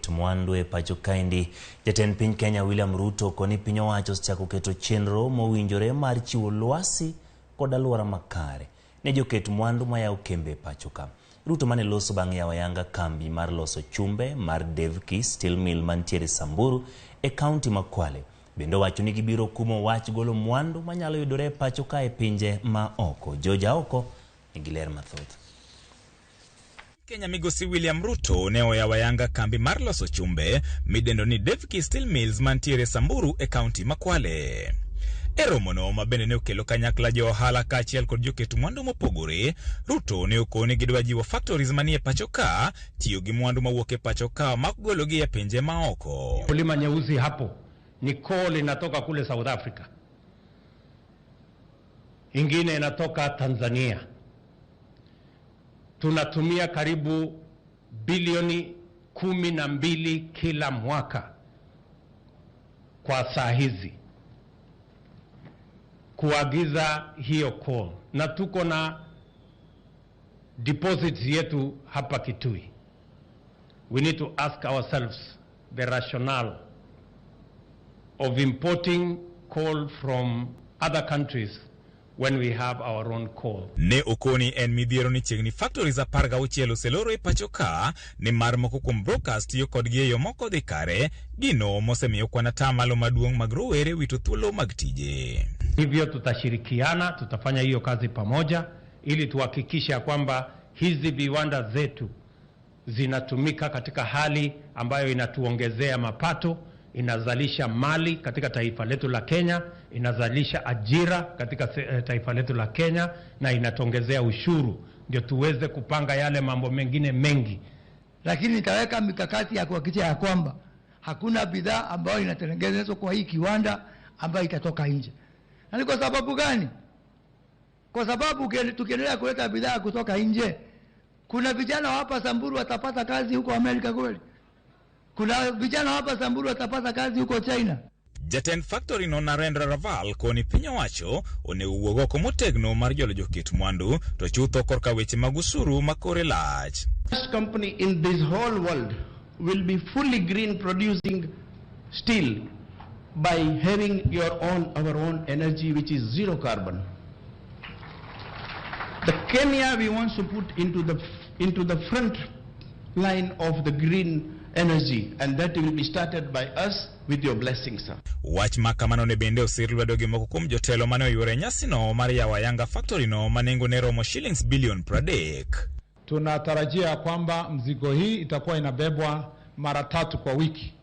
joket mwandu e pacho kaendi. Jatend piny Kenya William Ruto koni piny owacho chako keto chenro mowinjore mar chiwo lwasi kod alwora makare ne joket mwandu mayawo kembe e pacho ka. Ruto mane loso bang' yawo ayanga kambi mar loso chumbe mar Devki Steel Mill mantiere Samburu e kaunti ma Kwale. Bende wacho ni gibiro kumo wach golo mwandu manyalo yudore e pacho ka e pinje maoko. Joja oko nigi ler mathoth. Kenya migosi William Ruto ne oyawo ayanga kambi mar loso chumbe midendo ni Devki Steel Mills mantiere Samburu e kaunti ma Kwale. E romono ma bende ne okelo kanyakla jo ohala kaachiel kod joket mwandu mopogore, Ruto ne okone gidwa jiwo factories manie pacho ka tiyo gi mwandu mawuok e pacho ka mak gologi e pinje maoko. Kulima nyeusi hapo ni coal inatoka kule South Africa, ingine inatoka Tanzania. Tunatumia karibu bilioni 12 kila mwaka kwa saa hizi kuagiza hiyo coal, na tuko na deposits yetu hapa Kitui. We need to ask ourselves the rationale of importing coal from other countries when we have our own coal. Ne okoni en midhiero ni chiegni factories 16 oseloro e pacho ka ni mar moko kuom brokers tiyo kod gi e yo moko dhi kare, gino mosemiyo kwan atamalo maduong' mag rowere wito thuolo mag tije. Hivyo tutashirikiana, tutafanya hiyo kazi pamoja ili tuhakikishe kwamba hizi viwanda zetu zinatumika katika hali ambayo inatuongezea mapato, inazalisha mali katika taifa letu la Kenya, inazalisha ajira katika taifa letu la Kenya, na inatuongezea ushuru, ndio tuweze kupanga yale mambo mengine mengi. Lakini nitaweka mikakati ya kuhakikisha ya kwamba hakuna bidhaa ambayo inatengenezwa kwa hii kiwanda ambayo itatoka nje. Na ni kwa sababu gani? Kwa sababu tukiendelea kuleta bidhaa kutoka nje, kuna vijana hapa Samburu watapata kazi huko Amerika kweli? Kuna vijana hapa Samburu watapata kazi huko China? Jatend factory no Narendra Raval koni piny owacho one uwuok oko motegno mar jolo joket mwandu to chutho korka weche mag usuru makore lach. First company in this whole world will be fully green producing steel by having our own energy which is zero carbon. The Kenya we want to put into the front line of the green energy, and that will be started by us with your blessings, sir. Wach makamano ne bende osir lwedo gi moko kuom jotelo mane oyuore nyasi no mar yawo ayanga factory no manengo ne romo shillings bilion 30. Tunatarajia kwamba mzigo hii itakuwa inabebwa mara 3 kwa wiki,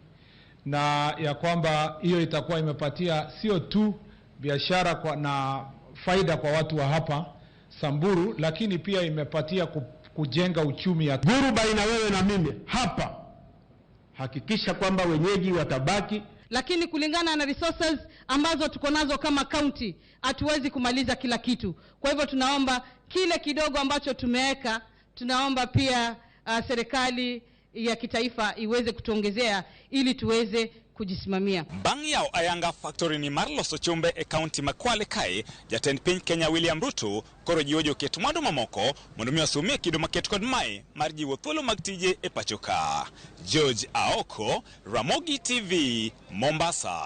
na ya kwamba hiyo itakuwa imepatia sio tu biashara na faida kwa watu wa hapa Samburu, lakini pia imepatia kujenga uchumi ya Guru baina wewe na mimi hapa. Hakikisha kwamba wenyeji watabaki. Lakini kulingana na resources ambazo tuko nazo kama county, hatuwezi kumaliza kila kitu. Kwa hivyo tunaomba kile kidogo ambacho tumeweka, tunaomba pia serikali ya kitaifa iweze kutuongezea ili tuweze kujisimamia. Bang' yawo ayanga factory ni mar loso chumbe e kaunti ma Kwale kae, jatend piny Kenya William Ruto koro jiwo joket mwandu mamoko mondo mi osumie kido maket kod mae mar jiwo thuolo mag tije e pacho ka. George Aoko, Ramogi TV, Mombasa.